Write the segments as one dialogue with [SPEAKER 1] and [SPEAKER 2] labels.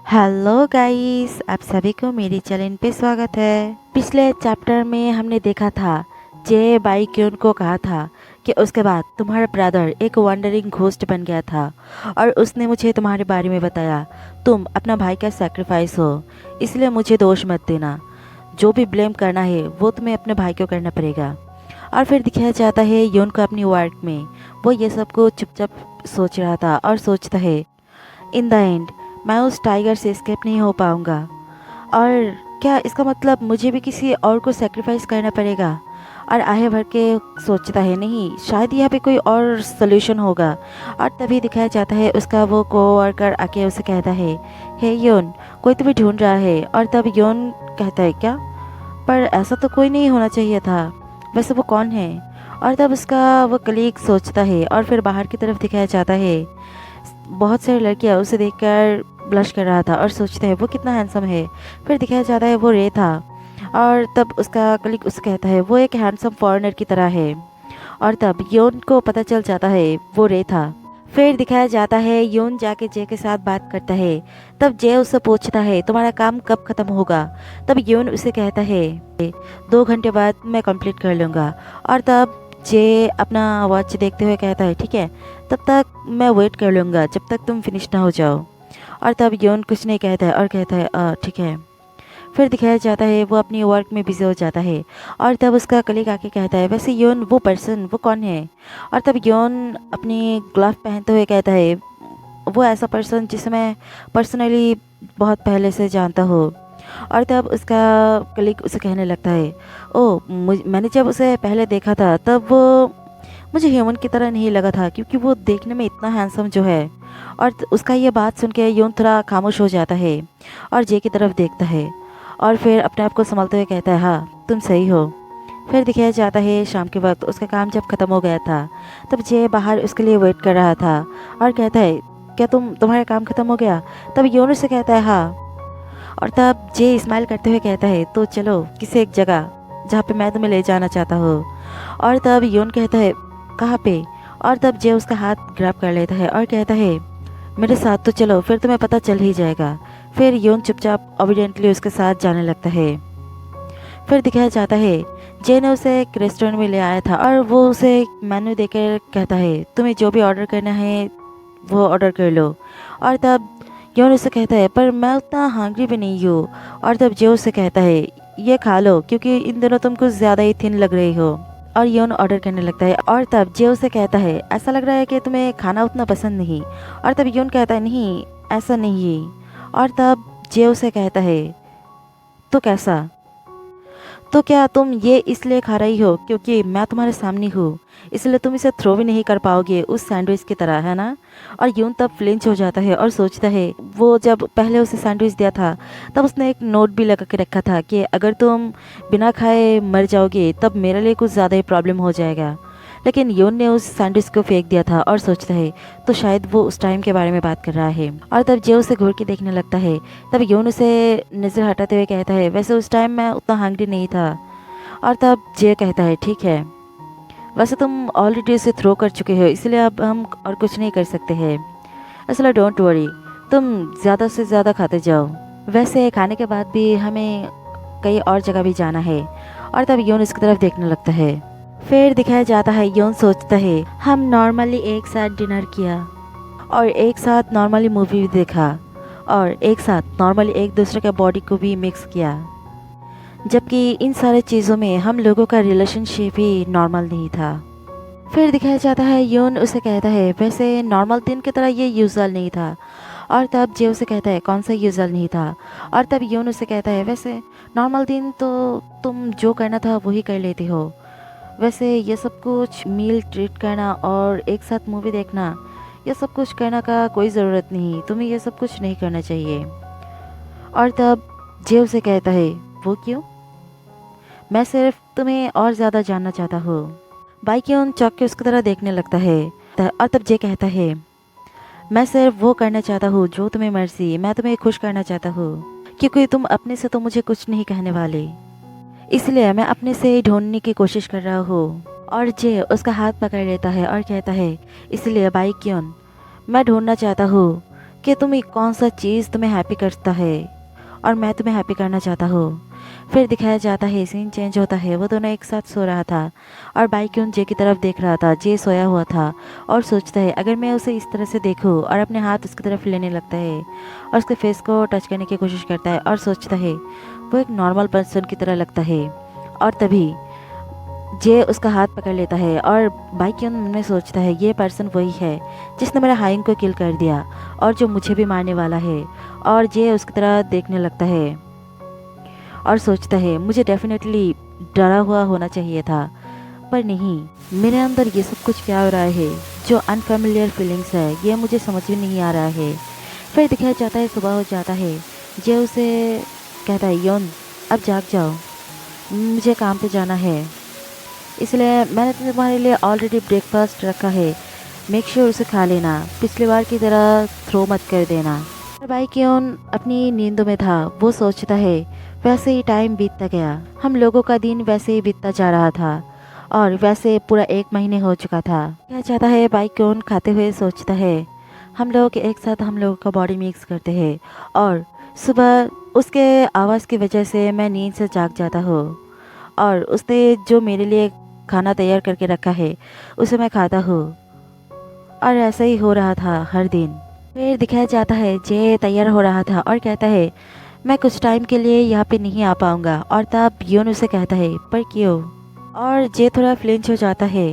[SPEAKER 1] Hello guys, आप सभी को मेरे चैनल पे स्वागत है। पिछले चैप्टर में हमने देखा था जे बाई क्यून को कहा था कि उसके बाद तुम्हारा ब्रदर एक वंडरिंग घोस्ट बन गया था और उसने मुझे तुम्हारे बारे में बताया। तुम अपना भाई का सैक्रिफाइस हो, इसलिए मुझे दोष मत देना। जो भी ब्लेम करना है वो तुम्हें अपने भाई को करना पड़ेगा। और फिर दिखाया जाता है यून को अपनी वर्क में वो ये सब को चुपचाप सोच रहा था और सोचता है इन द एंड मैं उस टाइगर से एस्केप नहीं हो पाऊंगा। और क्या इसका मतलब मुझे भी किसी और को सेक्रीफाइस करना पड़ेगा। और आगे बढ़ के सोचता है नहीं, शायद यहाँ पे कोई और सोल्यूशन होगा। और तभी दिखाया जाता है उसका वो कोवर्कर आके उसे कहता है हे योन, कोई तुम्हें ढूंढ रहा है। और तब योन कहता है क्या, पर ऐसा तो कोई नहीं होना चाहिए था, वैसे वो कौन है। और तब उसका वो कलीग सोचता है और फिर बाहर की तरफ दिखाया जाता है बहुत सारी लड़कियां उसे देखकर ब्लश कर रहा था और सोचते हैं वो कितना हैंडसम है। फिर दिखाया जाता है वो रे था और तब उसका कलीग उसे कहता है वो एक हैंडसम फॉरेनर की तरह है। और तब योन को पता चल जाता है वो रे था। फिर दिखाया जाता है योन जाके जे के साथ बात करता है। तब जे उससे पूछता है तुम्हारा काम कब खत्म होगा। तब योन उसे कहता है 2 घंटे बाद मैं कंप्लीट कर लूँगा। और तब जे अपना वॉच देखते हुए कहता है ठीक है, तब तक मैं वेट कर लूँगा जब तक तुम फिनिश ना हो जाओ। और तब योन कुछ नहीं कहता है और कहता है ठीक है। फिर दिखाया जाता है वो अपनी वर्क में बिजी हो जाता है। और तब उसका कलीग आके कहता है वैसे योन वो पर्सन वो कौन है। और तब योन अपनी ग्लव पहनते हुए कहता है वो ऐसा पर्सन जिसे मैं पर्सनली बहुत पहले से जानता हूँ। और तब उसका कलीग उसे कहने लगता है मैंने जब उसे पहले देखा था तब वो मुझे ह्यूमन की तरह नहीं लगा था, क्योंकि वो देखने में इतना हैंडसम जो है। और उसका ये बात सुन के योन थोड़ा खामोश हो जाता है और जे की तरफ देखता है और फिर अपने आप को संभालते हुए कहता है हाँ तुम सही हो। फिर दिखाया जाता है शाम के वक्त उसका काम जब ख़त्म हो गया था तब जे बाहर उसके लिए वेट कर रहा था और कहता है क्या तुम्हारा काम ख़त्म हो गया। तब योन उससे कहता है हाँ। और तब जे स्माइल करते हुए कहता है तो चलो किसी एक जगह जहाँ पे मैं तुम्हें ले जाना चाहता हूँ। और तब योन कहता है कहाँ पे। और तब जे उसका हाथ ग्रैब कर लेता है और कहता है मेरे साथ तो चलो, फिर तुम्हें पता चल ही जाएगा। फिर योन चुपचाप ओबिडेंटली उसके साथ जाने लगता है। फिर दिखाया जाता है जे ने उसे एक रेस्टोरेंट में ले आया था और वो उसे मेन्यू देकर कहता है तुम्हें जो भी ऑर्डर करना है वो ऑर्डर कर लो। और तब योन उसे कहता है पर मैं उतना हंग्री भी नहीं हूँ। और तब जे उसे कहता है ये खा लो क्योंकि इन दिनों तुम कुछ ज़्यादा ही थिन लग रही हो। और योन ऑर्डर करने लगता है और तब जे उसे कहता है ऐसा लग रहा है कि तुम्हें खाना उतना पसंद नहीं। और तब योन कहता है नहीं ऐसा नहीं। और तब जे उसे कहता है तो कैसा, तो क्या तुम ये इसलिए खा रही हो क्योंकि मैं तुम्हारे सामने हूँ, इसलिए तुम इसे थ्रो भी नहीं कर पाओगे उस सैंडविच की तरह, है ना। और यून तब फ्लिंच हो जाता है और सोचता है वो जब पहले उसे सैंडविच दिया था तब उसने एक नोट भी लगा के रखा था कि अगर तुम बिना खाए मर जाओगे तब मेरे लिए कुछ ज़्यादा ही प्रॉब्लम हो जाएगा। लेकिन यून ने उस सैंडविच को फेंक दिया था और सोचता है तो शायद वो उस टाइम के बारे में बात कर रहा है। और तब जे उसे घूर के देखने लगता है। तब यून उसे नज़र हटाते हुए कहता है वैसे उस टाइम मैं उतना हंग्री नहीं था। और तब जे कहता है ठीक है, वैसे तुम ऑलरेडी उसे थ्रो कर चुके हो इसलिए अब हम और कुछ नहीं कर सकते हैं, इसलिए डोंट वरी, तुम ज़्यादा से ज़्यादा खाते जाओ। वैसे खाने के बाद भी हमें कई और जगह भी जाना है। और तब योन इसकी तरफ देखने लगता है। फिर दिखाया जाता है योन सोचता है हम नॉर्मली एक साथ डिनर किया और एक साथ नॉर्मली मूवी भी देखा और एक साथ नॉर्मली एक दूसरे के बॉडी को भी मिक्स किया, जबकि इन सारे चीज़ों में हम लोगों का रिलेशनशिप ही नॉर्मल नहीं था। फिर दिखाया जाता है योन उसे कहता है वैसे नॉर्मल दिन की तरह ये यूजुअल नहीं था। और तब जे उसे कहता है कौन सा यूजुअल नहीं था। और तब योन उसे कहता है वैसे नॉर्मल दिन तो तुम जो करना था वही कर लेती हो, वैसे ये सब कुछ मील ट्रीट करना और एक साथ मूवी देखना ये सब कुछ करने का कोई ज़रूरत नहीं, तुम्हें ये सब कुछ नहीं करना चाहिए। और तब जे उसे कहता है वो क्यों, मैं सिर्फ तुम्हें और ज़्यादा जानना चाहता हूँ। बाइक्योन चौंक के उसकी तरह देखने लगता है। और तब जे कहता है मैं सिर्फ वो करना चाहता हूँ जो तुम्हें मर्जी, मैं तुम्हें खुश करना चाहता हूँ क्योंकि तुम अपने से तो मुझे कुछ नहीं कहने वाले, इसलिए मैं अपने से ढूंढने की कोशिश कर रहा हूँ। और जे उसका हाथ पकड़ लेता है और कहता है इसलिए बाइक्योन मैं ढूंढना चाहता हूँ कि तुम्हें कौन सा चीज़ तुम्हें हैप्पी करता है और मैं तुम्हें हैप्पी करना चाहता हूँ। फिर दिखाया जाता है सीन चेंज होता है, वो दोनों एक साथ सो रहा था और बाईक्यून जे की तरफ देख रहा था। जे सोया हुआ था और सोचता है अगर मैं उसे इस तरह से देखूं, और अपने हाथ उसकी तरफ लेने लगता है और उसके फेस को टच करने की कोशिश करता है और सोचता है वो एक नॉर्मल पर्सन की तरह लगता है। और तभी जे उसका हाथ पकड़ लेता है और बाईक्यून मन में सोचता है ये पर्सन वही है जिसने मेरा हाइंग को किल कर दिया और जो मुझे भी मारने वाला है। और जे उसकी तरह देखने लगता है और सोचता है मुझे डेफिनेटली डरा हुआ होना चाहिए था, पर नहीं, मेरे अंदर ये सब कुछ क्या हो रहा है, जो अनफेमिलियर फीलिंग्स है ये मुझे समझ में नहीं आ रहा है। फिर दिखाया जाता है सुबह हो जाता है। जे उसे कहता है योन अब जाग जाओ, मुझे काम पे जाना है, इसलिए मैंने तुम्हारे लिए ऑलरेडी ब्रेकफास्ट रखा है, मेक श्योर उसे खा लेना, पिछली बार की तरह थ्रो मत कर देना। भाई क्यों अपनी नींदों में था, वो सोचता है वैसे ही टाइम बीतता गया, हम लोगों का दिन वैसे ही बीतता जा रहा था और वैसे पूरा 1 महीने हो चुका था। क्या चाहता है भाई क्यों खाते हुए सोचता है हम लोग एक साथ हम लोगों का बॉडी मिक्स करते हैं और सुबह उसके आवाज़ की वजह से मैं नींद से जाग जाता हूँ और उसने जो मेरे लिए खाना तैयार करके रखा है उसे मैं खाता हूँ। और ऐसा ही हो रहा था हर दिन। फिर दिखाया जाता है जे तैयार हो रहा था और कहता है मैं कुछ टाइम के लिए यहाँ पे नहीं आ पाऊंगा। और तब योन उसे कहता है पर क्यों? और जे थोड़ा फ्लिंच हो जाता है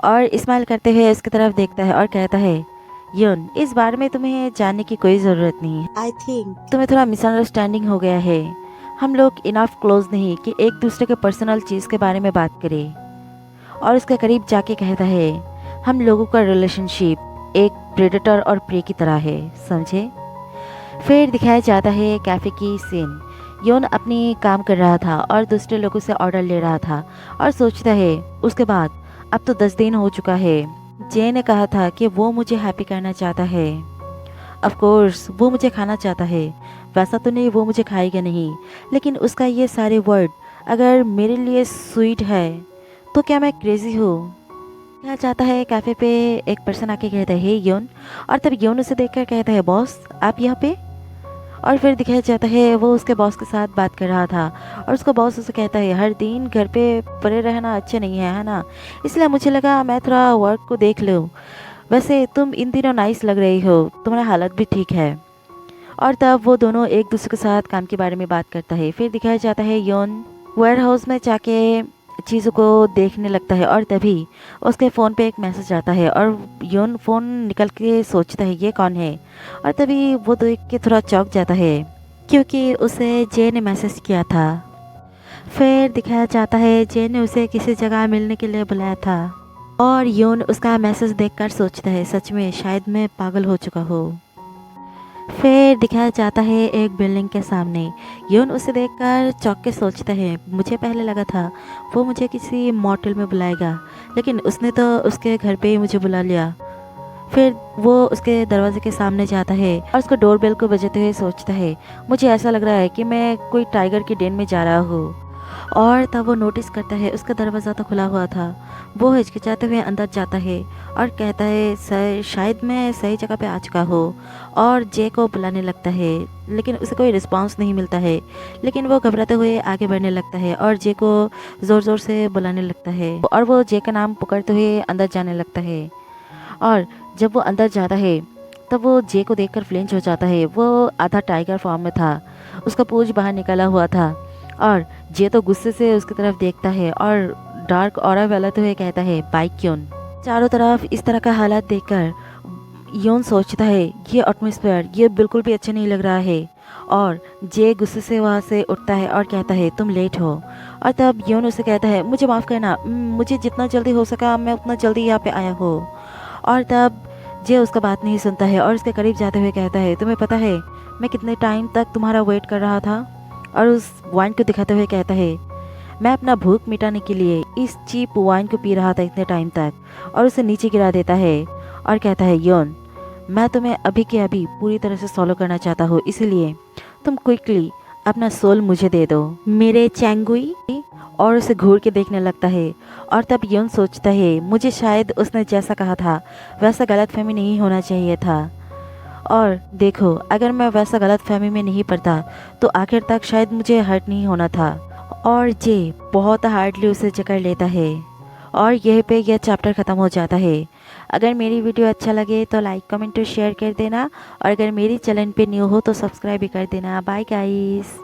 [SPEAKER 1] और स्माइल करते हुए उसकी तरफ देखता है और कहता है योन इस बारे में तुम्हें जानने की कोई ज़रूरत नहीं है, आई थिंक तुम्हें थोड़ा मिसअंडरस्टैंडिंग हो गया है, हम लोग इनफ क्लोज नहीं कि एक दूसरे के पर्सनल चीज़ के बारे में बात करें। और उसके करीब जाके कहता है हम लोगों का रिलेशनशिप एक प्रेडेटर और प्रे की तरह है, समझे? फिर दिखाया जाता है कैफ़े की सीन। योन अपनी काम कर रहा था और दूसरे लोगों से ऑर्डर ले रहा था और सोचता है उसके बाद अब तो 10 दिन हो चुका है, जे ने कहा था कि वो मुझे हैप्पी करना चाहता है, ऑफ कोर्स वो मुझे खाना चाहता है, वैसा तो नहीं वो मुझे खाएगा नहीं, लेकिन उसका ये सारे वर्ड अगर मेरे लिए स्वीट है तो क्या मैं क्रेजी हूँ? क्या चाहता है कैफ़े पे एक पर्सन आके कहता है हे योन, और तब योन उसे देखकर कहता है बॉस आप यहाँ पे? और फिर दिखाया जाता है वो उसके बॉस के साथ बात कर रहा था और उसका बॉस उसे कहता है हर दिन घर पे पड़े रहना अच्छा नहीं है, है ना, इसलिए मुझे लगा मैं थोड़ा वर्क को देख लूँ, वैसे तुम इन दिनों नाइस लग रही हो, तुम्हारा हालत भी ठीक है। और तब वो दोनों एक दूसरे के साथ काम के बारे में बात करता है। फिर दिखाया जाता है योन वेयर हाउस में जाके चीज़ों को देखने लगता है और तभी उसके फ़ोन पे एक मैसेज आता है और योन फ़ोन निकल के सोचता है ये कौन है। और तभी वो देख के थोड़ा चौंक जाता है क्योंकि उसे जे ने मैसेज किया था। फिर दिखाया जाता है जे ने उसे किसी जगह मिलने के लिए बुलाया था और योन उसका मैसेज देखकर सोचता है सच में शायद मैं पागल हो चुका हूँ। फिर दिखाया जाता है एक बिल्डिंग के सामने। योन उसे देखकर चौंक के सोचता है मुझे पहले लगा था वो मुझे किसी मोटेल में बुलाएगा, लेकिन उसने तो उसके घर पे ही मुझे बुला लिया। फिर वो उसके दरवाजे के सामने जाता है और उसको डोरबेल को बजाते हुए सोचता है मुझे ऐसा लग रहा है कि मैं कोई टाइगर की डेन में जा रहा हूँ। और तब वो नोटिस करता है उसका दरवाज़ा तो खुला हुआ था। वो हिचकिचाते हुए अंदर जाता है और कहता है सर शायद मैं सही जगह पे आ चुका हूँ, और जे को बुलाने लगता है लेकिन उसे कोई रिस्पांस नहीं मिलता है। लेकिन वो घबराते हुए आगे बढ़ने लगता है और जे को ज़ोर ज़ोर से बुलाने लगता है और वो जे का नाम पुकारते हुए अंदर जाने लगता है। और जब वो अंदर जाता है तब वो जे को देखकर फ्लिंच हो जाता है। वो आधा टाइगर फॉर्म में था, उसका पूंछ बाहर निकला हुआ था और जे तो गुस्से से उसकी तरफ देखता है और डार्क ऑरा फैलाते हुए कहता है बाइक क्यों? चारों तरफ इस तरह का हालात देखकर योन सोचता है ये एटमॉस्फेयर ये बिल्कुल भी अच्छा नहीं लग रहा है। और जे गुस्से से वहाँ से उठता है और कहता है तुम लेट हो। और तब योन उसे कहता है मुझे माफ़ करना, मुझे जितना जल्दी हो सका मैं उतना जल्दी यहाँ पे आया हूँ। और तब जे उसका बात नहीं सुनता है और उसके करीब जाते हुए कहता है तुम्हें पता है मैं कितने टाइम तक तुम्हारा वेट कर रहा था? और उस वाइन को दिखाते हुए कहता है मैं अपना भूख मिटाने के लिए इस चीप वाइन को पी रहा था इतने टाइम तक, और उसे नीचे गिरा देता है और कहता है योन मैं तुम्हें अभी के अभी पूरी तरह से सॉलो करना चाहता हूँ, इसलिए तुम क्विकली अपना सोल मुझे दे दो मेरे चैंगुई। और उसे घूर के देखने लगता है और तब योन सोचता है मुझे शायद उसने जैसा कहा था वैसा गलतफहमी नहीं होना चाहिए था। और देखो, अगर मैं वैसा गलत फहमी में नहीं पड़ता तो आखिर तक शायद मुझे हर्ट नहीं होना था। और जे बहुत हार्डली उसे जकड़ लेता है और यहीं पे यह चैप्टर ख़त्म हो जाता है। अगर मेरी वीडियो अच्छा लगे तो लाइक कमेंट और शेयर कर देना, और अगर मेरी चैनल पे न्यू हो तो सब्सक्राइब भी कर देना। Bye guys.